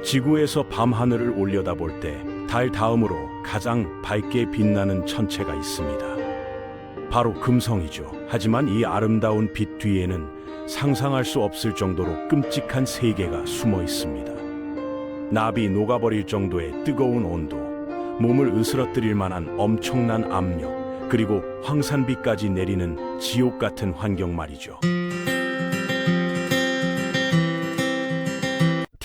지구에서 밤하늘을 올려다볼 때 달 다음으로 가장 밝게 빛나는 천체가 있습니다. 바로 금성이죠. 하지만 이 아름다운 빛 뒤에는 상상할 수 없을 정도로 끔찍한 세계가 숨어 있습니다. 납이 녹아버릴 정도의 뜨거운 온도, 몸을 으스러뜨릴 만한 엄청난 압력, 그리고 황산비까지 내리는 지옥 같은 환경 말이죠.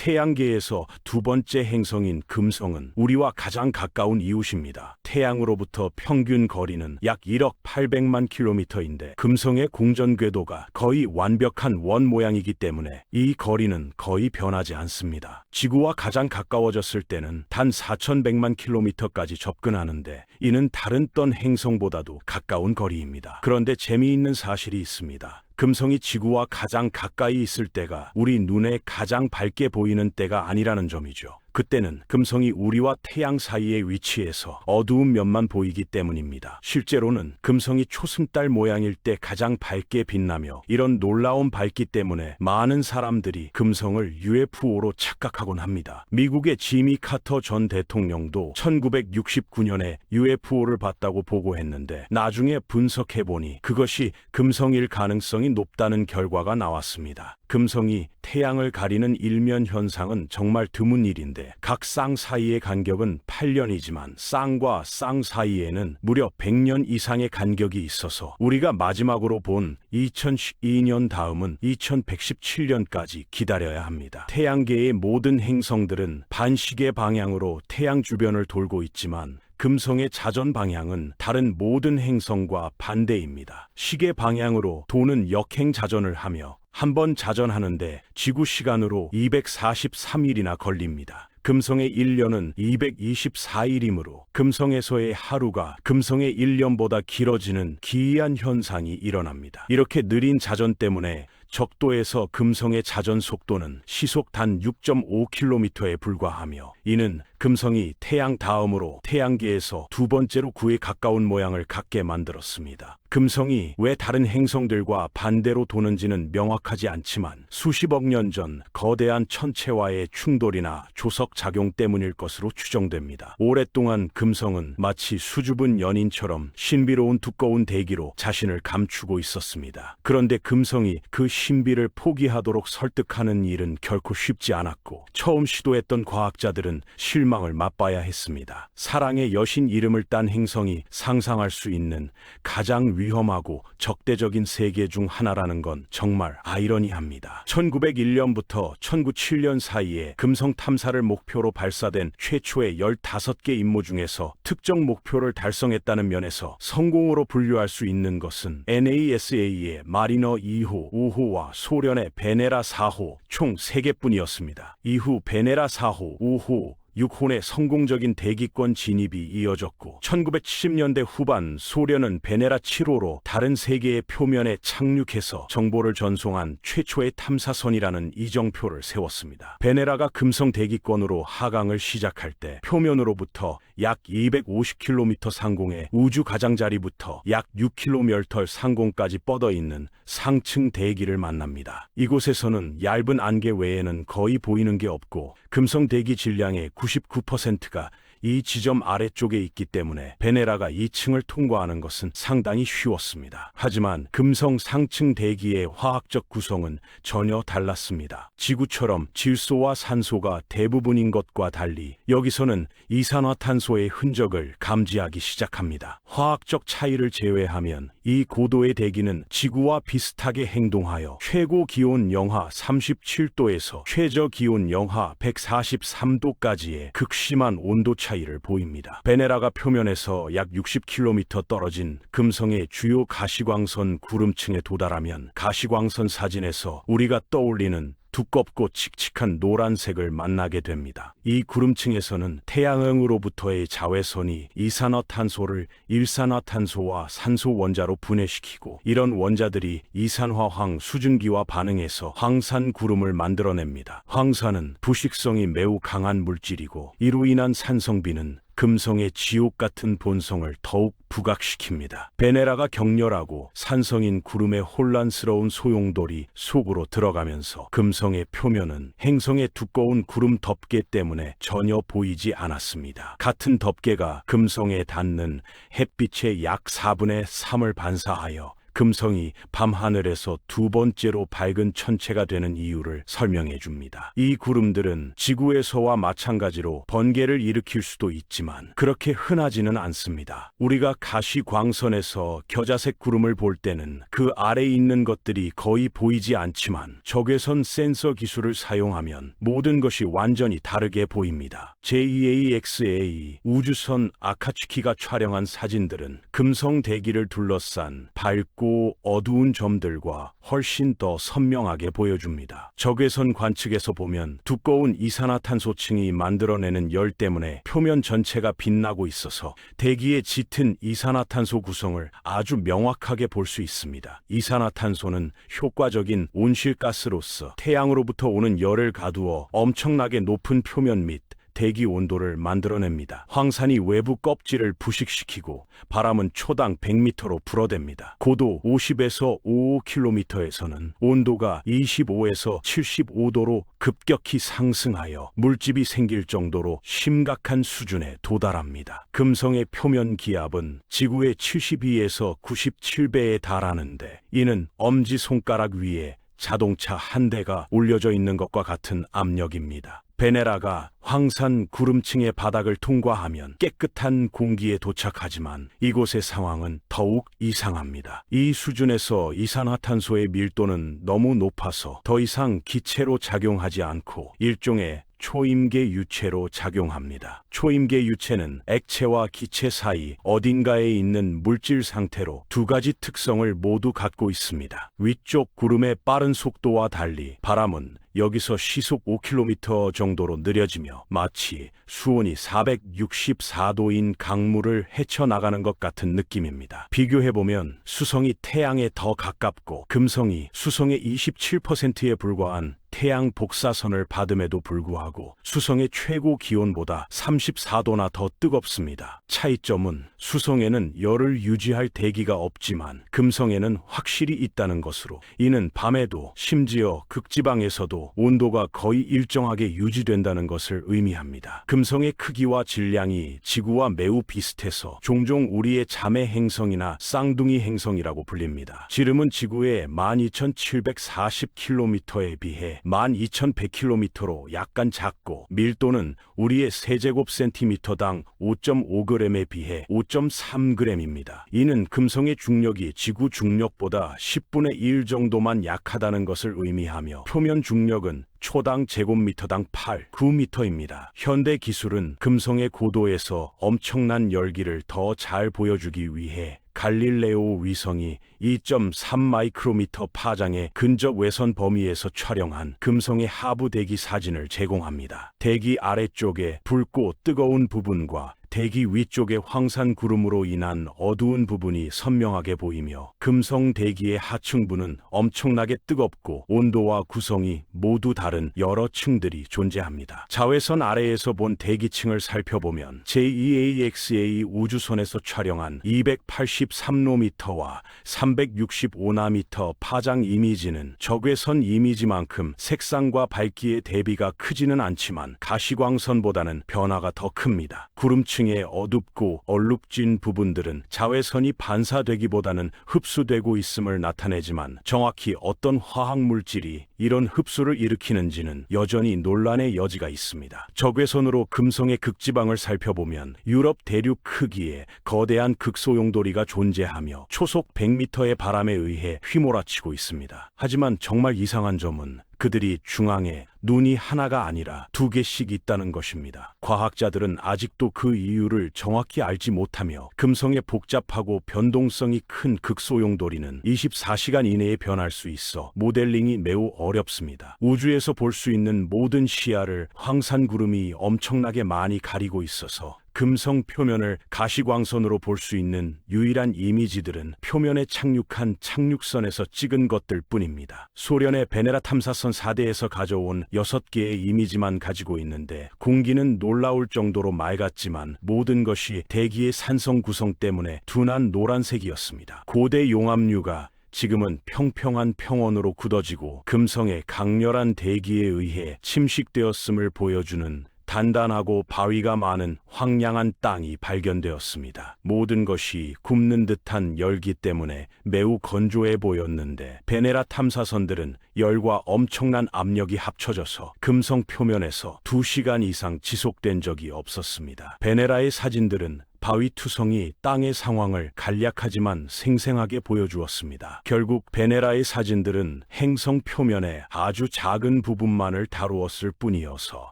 태양계에서 두 번째 행성인 금성은 우리와 가장 가까운 이웃입니다. 태양으로부터 평균 거리는 약 1억 800만 킬로미터인데 금성의 공전 궤도가 거의 완벽한 원 모양이기 때문에 이 거리는 거의 변하지 않습니다. 지구와 가장 가까워졌을 때는 단 4100만 킬로미터까지 접근하는데 이는 다른 떤 행성보다도 가까운 거리입니다. 그런데 재미있는 사실이 있습니다. 금성이 지구와 가장 가까이 있을 때가 우리 눈에 가장 밝게 보이는 때가 아니라는 점이죠. 그때는 금성이 우리와 태양 사이에 위치해서 어두운 면만 보이기 때문입니다. 실제로는 금성이 초승달 모양일 때 가장 밝게 빛나며 이런 놀라운 밝기 때문에 많은 사람들이 금성을 UFO로 착각하곤 합니다. 미국의 지미 카터 전 대통령도 1969년에 UFO를 봤다고 보고했는데 나중에 분석해보니 그것이 금성일 가능성이 높다는 결과가 나왔습니다. 금성이 태양을 가리는 일면 현상은 정말 드문 일인데 각 쌍 사이의 간격은 8년이지만 쌍과 쌍 사이에는 무려 100년 이상의 간격이 있어서 우리가 마지막으로 본 2012년 다음은 2117년까지 기다려야 합니다. 태양계의 모든 행성들은 반시계 방향으로 태양 주변을 돌고 있지만 금성의 자전 방향은 다른 모든 행성과 반대입니다. 시계 방향으로 도는 역행 자전을 하며 한 번 자전하는데 지구 시간으로 243일이나 걸립니다. 금성의 1년은 224일이므로 금성에서의 하루가 금성의 1년보다 길어지는 기이한 현상이 일어납니다. 이렇게 느린 자전 때문에 적도에서 금성의 자전 속도는 시속 단 6.5km에 불과하며 이는 금성이 태양 다음으로 태양계에서 두 번째로 구에 가까운 모양을 갖게 만들었습니다. 금성이 왜 다른 행성들과 반대로 도는지는 명확하지 않지만 수십억 년 전 거대한 천체와의 충돌이나 조석 작용 때문일 것으로 추정됩니다. 오랫동안 금성은 마치 수줍은 연인처럼 신비로운 두꺼운 대기로 자신을 감추고 있었습니다. 그런데 금성이 그 신비를 포기하도록 설득하는 일은 결코 쉽지 않았고 처음 시도했던 과학자들은 실망을 맛봐야 했습니다. 사랑의 여신 이름을 딴 행성이 상상할 수 있는 가장 위험하고 적대적인 세계 중 하나라는 건 정말 아이러니합니다. 1901년부터 1907년 사이에 금성 탐사를 목표로 발사된 최초의 15개 임무 중에서 특정 목표를 달성했다는 면에서 성공으로 분류할 수 있는 것은 NASA의 마리너 2호, 5호와 소련의 베네라 4호 총 3개뿐이었습니다. 이후 베네라 4호, 5호, 6호의 성공적인 대기권 진입이 이어졌고 1970년대 후반 소련은 베네라 7호로 다른 세계의 표면에 착륙해서 정보를 전송한 최초의 탐사선이라는 이정표를 세웠습니다. 베네라가 금성 대기권으로 하강을 시작할 때 표면으로부터 약 250km 상공의 우주 가장자리부터 약 6km 상공까지 뻗어있는 상층 대기를 만납니다. 이곳에서는 얇은 안개 외에는 거의 보이는 게 없고 금성 대기 질량의 99%가 이 지점 아래쪽에 있기 때문에 베네라가 2층을 통과하는 것은 상당히 쉬웠습니다. 하지만 금성 상층 대기의 화학적 구성은 전혀 달랐습니다. 지구처럼 질소와 산소가 대부분인 것과 달리 여기서는 이산화탄소의 흔적을 감지하기 시작합니다. 화학적 차이를 제외하면 이 고도의 대기는 지구와 비슷하게 행동하여 최고 기온 영하 37도에서 최저 기온 영하 143도까지의 극심한 온도 차이를 보입니다. 베네라가 표면에서 약 60km 떨어진 금성의 주요 가시광선 구름층에 도달하면 가시광선 사진에서 우리가 떠올리는 두껍고 칙칙한 노란색을 만나게 됩니다. 이 구름층에서는 태양흥으로부터의 자외선이 이산화탄소를 일산화탄소와 산소 원자로 분해시키고 이런 원자들이 이산화황 수증기와 반응해서 황산 구름을 만들어냅니다. 황산은 부식성이 매우 강한 물질이고 이로 인한 산성비는 금성의 지옥 같은 본성을 더욱 부각시킵니다. 베네라가 격렬하고 산성인 구름의 혼란스러운 소용돌이 속으로 들어가면서 금성의 표면은 행성의 두꺼운 구름 덮개 때문에 전혀 보이지 않았습니다. 같은 덮개가 금성에 닿는 햇빛의 약 4분의 3을 반사하여 금성이 밤하늘에서 두 번째로 밝은 천체가 되는 이유를 설명해 줍니다. 이 구름들은 지구에서와 마찬가지로 번개를 일으킬 수도 있지만 그렇게 흔하지는 않습니다. 우리가 가시광선에서 겨자색 구름을 볼 때는 그 아래에 있는 것들이 거의 보이지 않지만 적외선 센서 기술을 사용하면 모든 것이 완전히 다르게 보입니다. JAXA 우주선 아카츠키가 촬영한 사진들은 금성 대기를 둘러싼 밝고 어두운 점들과 훨씬 더 선명하게 보여줍니다. 적외선 관측에서 보면 두꺼운 이산화탄소층이 만들어내는 열 때문에 표면 전체가 빛나고 있어서 대기에 짙은 이산화탄소 구성을 아주 명확하게 볼 수 있습니다. 이산화탄소는 효과적인 온실가스로서 태양으로부터 오는 열을 가두어 엄청나게 높은 표면 및 대기 온도를 만들어냅니다. 황산이 외부 껍질을 부식시키고 바람은 초당 100m로 불어댑니다. 고도 50에서 55km에서는 온도가 25에서 75도로 급격히 상승하여 물집이 생길 정도로 심각한 수준에 도달합니다. 금성의 표면 기압은 지구의 72에서 97배에 달하는데 이는 엄지손가락 위에 자동차 한 대가 올려져 있는 것과 같은 압력입니다. 베네라가 황산 구름층의 바닥을 통과하면 깨끗한 공기에 도착하지만 이곳의 상황은 더욱 이상합니다. 이 수준에서 이산화탄소의 밀도는 너무 높아서 더 이상 기체로 작용하지 않고 일종의 초임계 유체로 작용합니다. 초임계 유체는 액체와 기체 사이 어딘가에 있는 물질 상태로 두 가지 특성을 모두 갖고 있습니다. 위쪽 구름의 빠른 속도와 달리 바람은 여기서 시속 5km 정도로 느려지며 마치 수온이 464도인 강물을 헤쳐나가는 것 같은 느낌입니다. 비교해보면 수성이 태양에 더 가깝고 금성이 수성의 27%에 불과한 태양 복사선을 받음에도 불구하고 수성의 최고 기온보다 34도나 더 뜨겁습니다. 차이점은 수성에는 열을 유지할 대기가 없지만 금성에는 확실히 있다는 것으로 이는 밤에도 심지어 극지방에서도 온도가 거의 일정하게 유지된다는 것을 의미합니다. 금성의 크기와 질량이 지구와 매우 비슷해서 종종 우리의 자매 행성이나 쌍둥이 행성이라고 불립니다. 지름은 지구의 12,740km에 비해 12,100km로 약간 작고 밀도는 우리의 세제곱센티미터당 5.5g에 비해 5.3g입니다. 이는 금성의 중력이 지구 중력보다 10분의 1 정도만 약하다는 것을 의미하며 표면 중력은 초당 제곱미터당 8, 9m입니다. 현대 기술은 금성의 고도에서 엄청난 열기를 더 잘 보여주기 위해 갈릴레오 위성이 2.3마이크로미터 파장의 근접 외선 범위에서 촬영한 금성의 하부 대기 사진을 제공합니다. 대기 아래쪽에 붉고 뜨거운 부분과 대기 위쪽의 황산 구름으로 인한 어두운 부분이 선명하게 보이며 금성 대기의 하층부는 엄청나게 뜨겁고 온도와 구성이 모두 다른 여러 층들이 존재합니다. 자외선 아래에서 본 대기층을 살펴보면 JEAXA 우주선에서 촬영한 283노미터와 365나미터 파장 이미지는 적외선 이미지만큼 색상과 밝기의 대비가 크지는 않지만 가시광선보다는 변화가 더 큽니다. 구름층 층의 어둡고 얼룩진 부분들은 자외선이 반사되기보다는 흡수되고 있음을 나타내지만 정확히 어떤 화학물질이 이런 흡수를 일으키는지는 여전히 논란의 여지가 있습니다. 적외선으로 금성의 극지방을 살펴보면 유럽 대륙 크기의 거대한 극소용돌이가 존재하며 초속 100m의 바람에 의해 휘몰아치고 있습니다. 하지만 정말 이상한 점은 그들이 중앙에 눈이 하나가 아니라 두 개씩 있다는 것입니다. 과학자들은 아직도 그 이유를 정확히 알지 못하며 금성의 복잡하고 변동성이 큰 극소용돌이는 24시간 이내에 변할 수 있어 모델링이 매우 어렵습니다. 우주에서 볼 수 있는 모든 시야를 황산구름이 엄청나게 많이 가리고 있어서 금성 표면을 가시광선으로 볼 수 있는 유일한 이미지들은 표면에 착륙한 착륙선에서 찍은 것들 뿐입니다. 소련의 베네라 탐사선 4대에서 가져온 6개의 이미지만 가지고 있는데 공기는 놀라울 정도로 맑았지만 모든 것이 대기의 산성 구성 때문에 둔한 노란색이었습니다. 고대 용암류가 지금은 평평한 평원으로 굳어지고 금성의 강렬한 대기에 의해 침식되었음을 보여주는 단단하고 바위가 많은 황량한 땅이 발견되었습니다. 모든 것이 굽는 듯한 열기 때문에 매우 건조해 보였는데 베네라 탐사선들은 열과 엄청난 압력이 합쳐져서 금성 표면에서 2시간 이상 지속된 적이 없었습니다. 베네라의 사진들은 바위 투성이 땅의 상황을 간략하지만 생생하게 보여주었습니다. 결국 베네라의 사진들은 행성 표면의 아주 작은 부분만을 다루었을 뿐이어서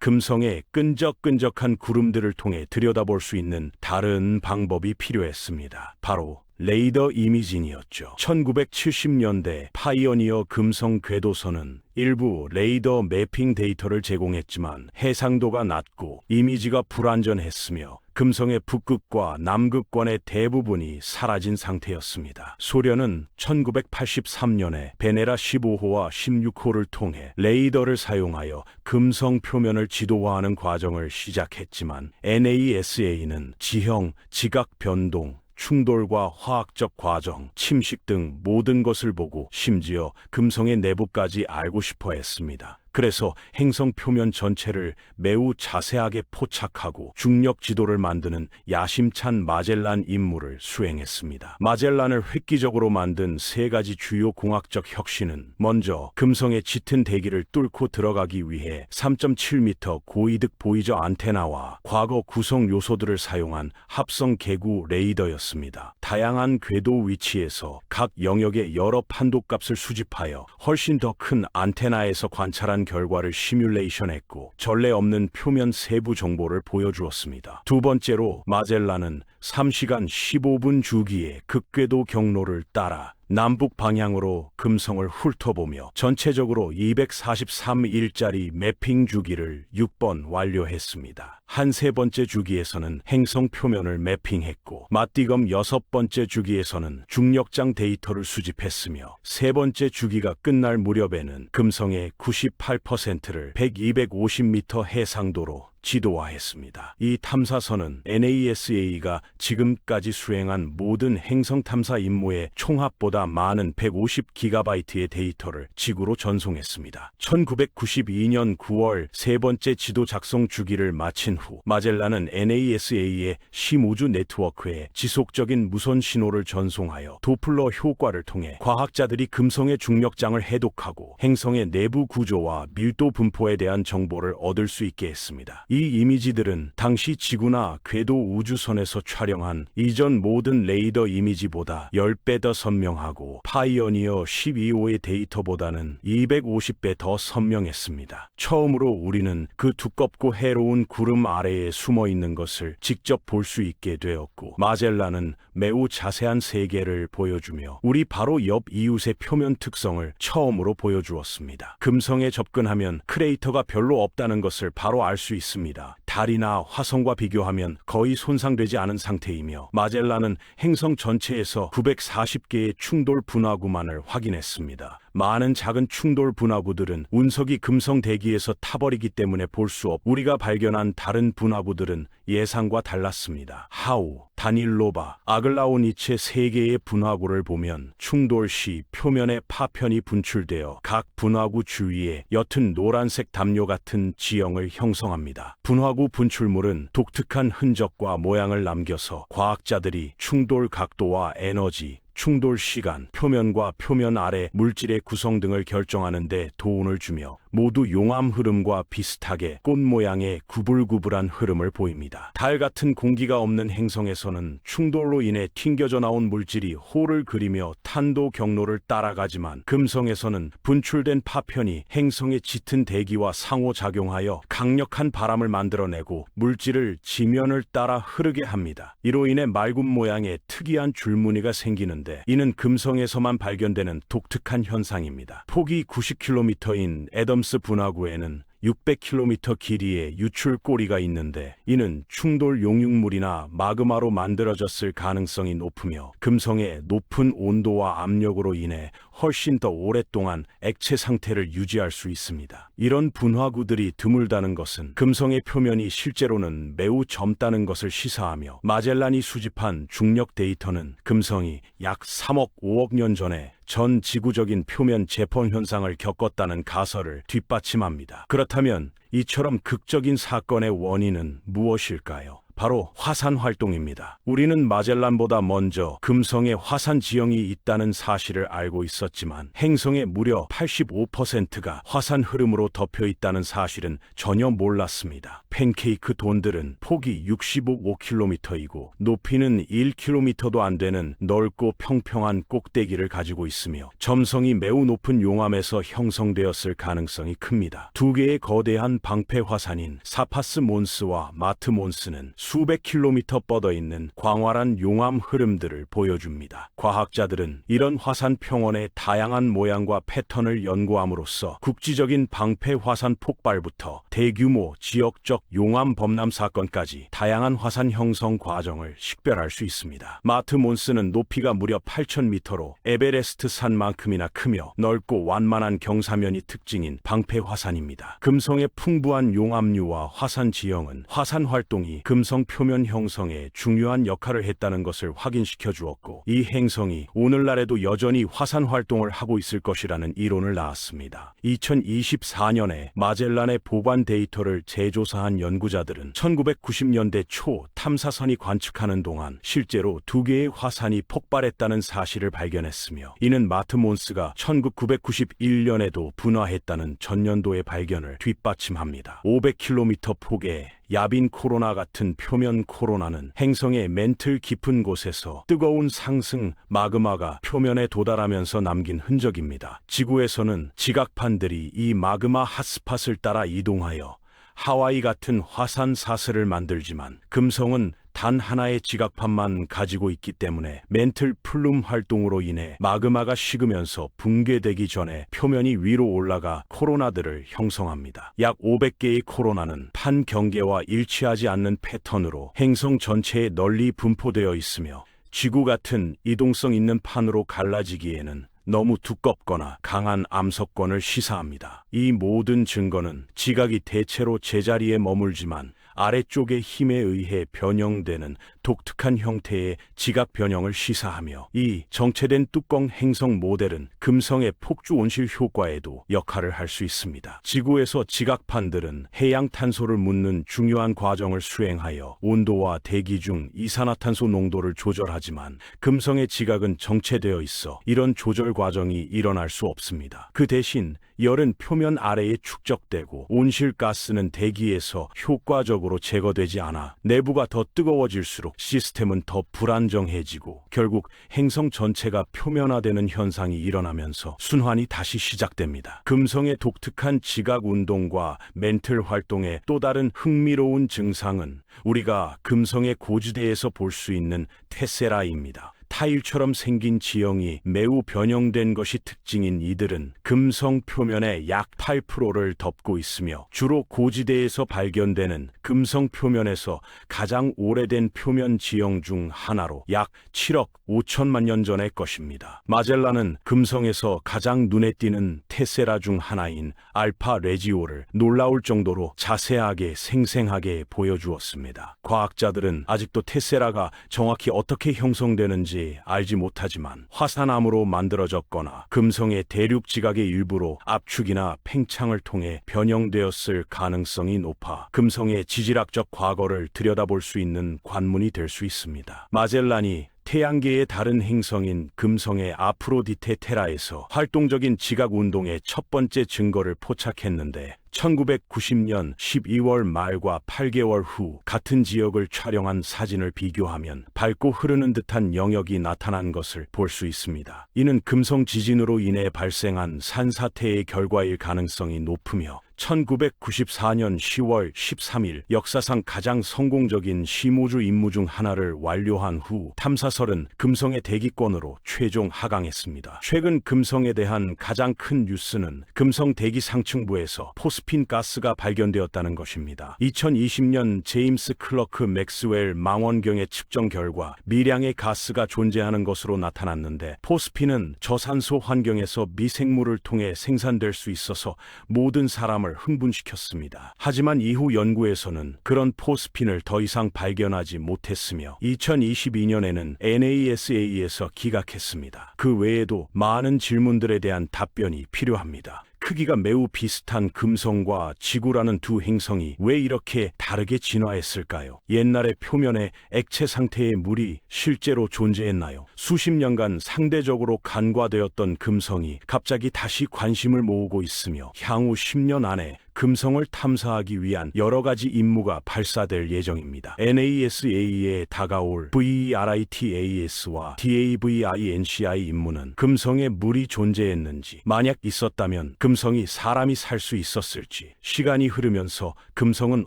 금성의 끈적끈적한 구름들을 통해 들여다볼 수 있는 다른 방법이 필요했습니다. 바로 레이더 이미징이었죠. 1970년대 파이어니어 금성 궤도선은 일부 레이더 매핑 데이터를 제공했지만 해상도가 낮고 이미지가 불완전했으며 금성의 북극과 남극권의 대부분이 사라진 상태였습니다. 소련은 1983년에 베네라 15호와 16호를 통해 레이더를 사용하여 금성 표면을 지도화하는 과정을 시작했지만 NASA는 지형, 지각 변동, 충돌과 화학적 과정, 침식 등 모든 것을 보고 심지어 금성의 내부까지 알고 싶어 했습니다. 그래서 행성 표면 전체를 매우 자세하게 포착하고 중력 지도를 만드는 야심찬 마젤란 임무를 수행했습니다. 마젤란을 획기적으로 만든 3가지 주요 공학적 혁신은 먼저 금성의 짙은 대기를 뚫고 들어가기 위해 3.7m 고이득 보이저 안테나와 과거 구성 요소들을 사용한 합성 개구 레이더였습니다. 다양한 궤도 위치에서 각 영역의 여러 판도값을 수집하여 훨씬 더 큰 안테나에서 관찰한 결과를 시뮬레이션했고 전례 없는 표면 세부 정보를 보여주었습니다. 두 번째로 마젤란은 3시간 15분 주기의 극궤도 경로를 따라 남북 방향으로 금성을 훑어보며 전체적으로 243일짜리 매핑 주기를 6번 완료했습니다. 한 3번째 주기에서는 행성 표면을 매핑했고 마띠검 6번째 주기에서는 중력장 데이터를 수집했으며 3번째 주기가 끝날 무렵에는 금성의 98%를 100-250m 해상도로 지도화했습니다. 이 탐사선은 NASA가 지금까지 수행한 모든 행성 탐사 임무의 총합보다 많은 150GB의 데이터를 지구로 전송했습니다. 1992년 9월 3번째 지도 작성 주기를 마친 후 마젤란은 NASA의 심우주 네트워크에 지속적인 무선 신호를 전송하여 도플러 효과를 통해 과학자들이 금성의 중력장을 해독하고 행성의 내부 구조와 밀도 분포에 대한 정보를 얻을 수 있게 했습니다. 이 이미지들은 당시 지구나 궤도 우주선에서 촬영한 이전 모든 레이더 이미지보다 10배 더 선명하고 파이어니어 12호의 데이터보다는 250배 더 선명했습니다. 처음으로 우리는 그 두껍고 해로운 구름 아래에 숨어 있는 것을 직접 볼 수 있게 되었고 마젤란은 매우 자세한 세계를 보여주며 우리 바로 옆 이웃의 표면 특성을 처음으로 보여주었습니다. 금성에 접근하면 크레이터가 별로 없다는 것을 바로 알 수 있습니다. 달이나 화성과 비교하면 거의 손상되지 않은 상태이며 마젤란은 행성 전체에서 940개의 충돌 분화구만을 확인했습니다. 많은 작은 충돌 분화구들은 운석이 금성 대기에서 타버리기 때문에 볼 수 없고 우리가 발견한 다른 분화구들은 예상과 달랐습니다. 하우, 다닐로바, 아글라오니체 3개의 분화구를 보면 충돌 시 표면에 파편이 분출되어 각 분화구 주위에 옅은 노란색 담요 같은 지형을 형성합니다. 분화구 분출물은 독특한 흔적과 모양을 남겨서 과학자들이 충돌 각도와 에너지, 충돌 시간, 표면과 표면 아래 물질의 구성 등을 결정하는 데 도움을 주며 모두 용암 흐름과 비슷하게 꽃 모양의 구불구불한 흐름을 보입니다. 달 같은 공기가 없는 행성에서는 충돌로 인해 튕겨져 나온 물질이 호를 그리며 탄도 경로를 따라가지만 금성에서는 분출된 파편이 행성의 짙은 대기와 상호작용하여 강력한 바람을 만들어내고 물질을 지면을 따라 흐르게 합니다. 이로 인해 맑은 모양의 특이한 줄무늬가 생기는데 이는 금성에서만 발견되는 독특한 현상입니다. 폭이 90km인 애덤스 분화구에는 600km 길이의 유출고리가 있는데 이는 충돌 용융물이나 마그마로 만들어졌을 가능성이 높으며 금성의 높은 온도와 압력으로 인해 훨씬 더 오랫동안 액체 상태를 유지할 수 있습니다. 이런 분화구들이 드물다는 것은 금성의 표면이 실제로는 매우 젊다는 것을 시사하며 마젤란이 수집한 중력 데이터는 금성이 약 3억 5억 년 전에 전 지구적인 표면 재폰 현상을 겪었다는 가설을 뒷받침합니다. 그렇다면 이처럼 극적인 사건의 원인은 무엇일까요? 바로 화산 활동입니다. 우리는 마젤란보다 먼저 금성에 화산 지형이 있다는 사실을 알고 있었지만 행성의 무려 85%가 화산 흐름으로 덮여 있다는 사실은 전혀 몰랐습니다. 팬케이크 돈들은 폭이 65km이고 높이는 1km도 안 되는 넓고 평평한 꼭대기를 가지고 있으며 점성이 매우 높은 용암에서 형성되었을 가능성이 큽니다. 두 개의 거대한 방패 화산인 사파스 몬스와 마트 몬스는 수백 킬로미터 뻗어 있는 광활한 용암 흐름들을 보여줍니다. 과학자들은 이런 화산 평원의 다양한 모양과 패턴을 연구함으로써 국지적인 방패 화산 폭발부터 대규모 지역적 용암 범람 사건까지 다양한 화산 형성 과정을 식별할 수 있습니다. 마트 몬스는 높이가 무려 8,000m로 에베레스트 산만큼이나 크며 넓고 완만한 경사면이 특징인 방패 화산입니다. 금성의 풍부한 용암류와 화산 지형은 화산 활동이 금성 표면 형성에 중요한 역할을 했다는 것을 확인시켜 주었고 이 행성이 오늘날에도 여전히 화산 활동을 하고 있을 것이라는 이론을 낳았습니다. 2024년에 마젤란의 보관 데이터를 재조사한 연구자들은 1990년대 초 탐사선이 관측하는 동안 실제로 두 개의 화산이 폭발했다는 사실을 발견했으며 이는 마트몬스가 1991년에도 분화했다는 전년도의 발견을 뒷받침합니다. 500km 폭의 야빈 코로나 같은 표면 코로나는 행성의 맨틀 깊은 곳에서 뜨거운 상승 마그마가 표면에 도달하면서 남긴 흔적입니다. 지구에서는 지각판들이 이 마그마 핫스팟을 따라 이동하여 하와이 같은 화산 사슬을 만들지만 금성은 단 하나의 지각판만 가지고 있기 때문에 맨틀 플룸 활동으로 인해 마그마가 식으면서 붕괴되기 전에 표면이 위로 올라가 코로나들을 형성합니다. 약 500개의 코로나는 판 경계와 일치하지 않는 패턴으로 행성 전체에 널리 분포되어 있으며 지구 같은 이동성 있는 판으로 갈라지기에는 너무 두껍거나 강한 암석권을 시사합니다. 이 모든 증거는 지각이 대체로 제자리에 머물지만 아래쪽의 힘에 의해 변형되는 독특한 형태의 지각 변형을 시사하며 이 정체된 뚜껑 행성 모델은 금성의 폭주 온실 효과에도 역할을 할 수 있습니다. 지구에서 지각판들은 해양탄소를 묻는 중요한 과정을 수행하여 온도와 대기 중 이산화탄소 농도를 조절하지만 금성의 지각은 정체되어 있어 이런 조절 과정이 일어날 수 없습니다. 그 대신 열은 표면 아래에 축적되고 온실가스는 대기에서 효과적으로 제거되지 않아 내부가 더 뜨거워질수록 시스템은 더 불안정해지고 결국 행성 전체가 표면화되는 현상이 일어나면서 순환이 다시 시작됩니다. 금성의 독특한 지각 운동과 멘틀 활동의 또 다른 흥미로운 증상은 우리가 금성의 고지대에서 볼 수 있는 테세라입니다. 타일처럼 생긴 지형이 매우 변형된 것이 특징인 이들은 금성 표면의 약 8%를 덮고 있으며 주로 고지대에서 발견되는 금성 표면에서 가장 오래된 표면 지형 중 하나로 약 7억 5천만 년 전의 것입니다. 마젤란은 금성에서 가장 눈에 띄는 테세라 중 하나인 알파 레지오를 놀라울 정도로 자세하게 생생하게 보여주었습니다. 과학자들은 아직도 테세라가 정확히 어떻게 형성되는지 알지 못하지만 화산암으로 만들어졌거나 금성의 대륙 지각의 일부로 압축이나 팽창을 통해 변형되었을 가능성이 높아 금성의 지질학적 과거를 들여다볼 수 있는 관문이 될 수 있습니다. 마젤란이 태양계의 다른 행성인 금성의 아프로디테 테라에서 활동적인 지각 운동의 첫 번째 증거를 포착했는데 1990년 12월 말과 8개월 후 같은 지역을 촬영한 사진을 비교하면 밝고 흐르는 듯한 영역이 나타난 것을 볼 수 있습니다. 이는 금성 지진으로 인해 발생한 산사태의 결과일 가능성이 높으며 1994년 10월 13일 역사상 가장 성공적인 시모주 임무 중 하나를 완료한 후 탐사설은 금성의 대기권으로 최종 하강했습니다. 최근 금성에 대한 가장 큰 뉴스는 금성 대기 상층부에서 포스페 포스핀 가스가 발견되었다는 것입니다. 2020년 제임스 클러크 맥스웰 망원경의 측정 결과 미량의 가스가 존재하는 것으로 나타났는데, 포스핀은 저산소 환경에서 미생물을 통해 생산될 수 있어서 모든 사람을 흥분시켰습니다. 하지만 이후 연구에서는 그런 포스핀을 더 이상 발견하지 못했으며 2022년에는 NASA에서 기각했습니다. 그 외에도 많은 질문들에 대한 답변이 필요합니다. 크기가 매우 비슷한 금성과 지구라는 두 행성이 왜 이렇게 다르게 진화했을까요? 옛날에 표면에 액체 상태의 물이 실제로 존재했나요? 수십 년간 상대적으로 간과되었던 금성이 갑자기 다시 관심을 모으고 있으며, 향후 10년 안에 금성을 탐사하기 위한 여러 가지 임무가 발사될 예정입니다. NASA에 다가올 VERITAS와 DAVINCI 임무는 금성에 물이 존재했는지, 만약 있었다면 금성이 사람이 살 수 있었을지, 시간이 흐르면서 금성은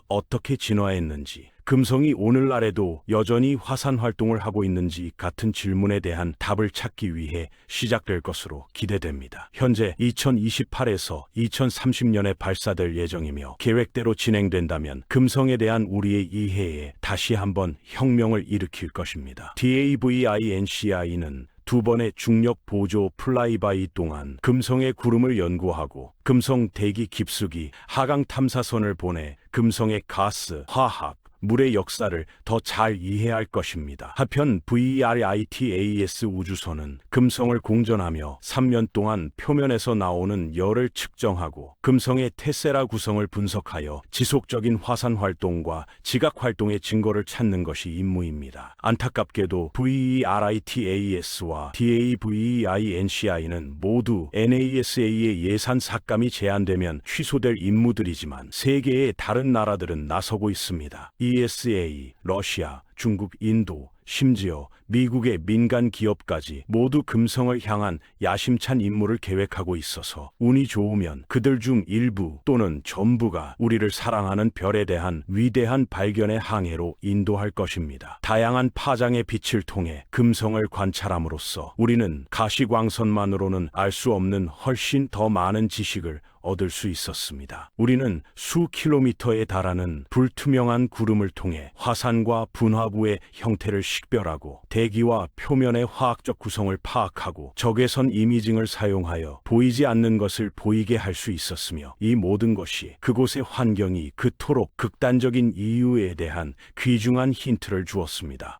어떻게 진화했는지, 금성이 오늘날에도 여전히 화산 활동을 하고 있는지 같은 질문에 대한 답을 찾기 위해 시작될 것으로 기대됩니다. 현재 2028에서 2030년에 발사될 예정이며, 계획대로 진행된다면 금성에 대한 우리의 이해에 다시 한번 혁명을 일으킬 것입니다. DAVINCI는 두 번의 중력 보조 플라이바이 동안 금성의 구름을 연구하고, 금성 대기 깊숙이 하강 탐사선을 보내 금성의 가스, 화학, 물의 역사를 더 잘 이해할 것입니다. 한편 VERITAS 우주선은 금성을 공전하며 3년 동안 표면에서 나오는 열을 측정하고, 금성의 테세라 구성을 분석하여 지속적인 화산 활동과 지각 활동의 증거를 찾는 것이 임무입니다. 안타깝게도 VERITAS와 DAVINCI는 모두 NASA의 예산 삭감이 제한되면 취소될 임무들이지만, 세계의 다른 나라들은 나서고 있습니다. ESA, 러시아, 중국, 인도, 심지어 미국의 민간 기업까지 모두 금성을 향한 야심찬 임무를 계획하고 있어서, 운이 좋으면 그들 중 일부 또는 전부가 우리를 사랑하는 별에 대한 위대한 발견의 항해로 인도할 것입니다. 다양한 파장의 빛을 통해 금성을 관찰함으로써 우리는 가시광선만으로는 알 수 없는 훨씬 더 많은 지식을 얻을 수 있었습니다. 우리는 수 킬로미터에 달하는 불투명한 구름을 통해 화산과 분화구의 형태를 식별하고, 대기와 표면의 화학적 구성을 파악하고, 적외선 이미징을 사용하여 보이지 않는 것을 보이게 할 수 있었으며, 이 모든 것이 그곳의 환경이 그토록 극단적인 이유에 대한 귀중한 힌트를 주었습니다.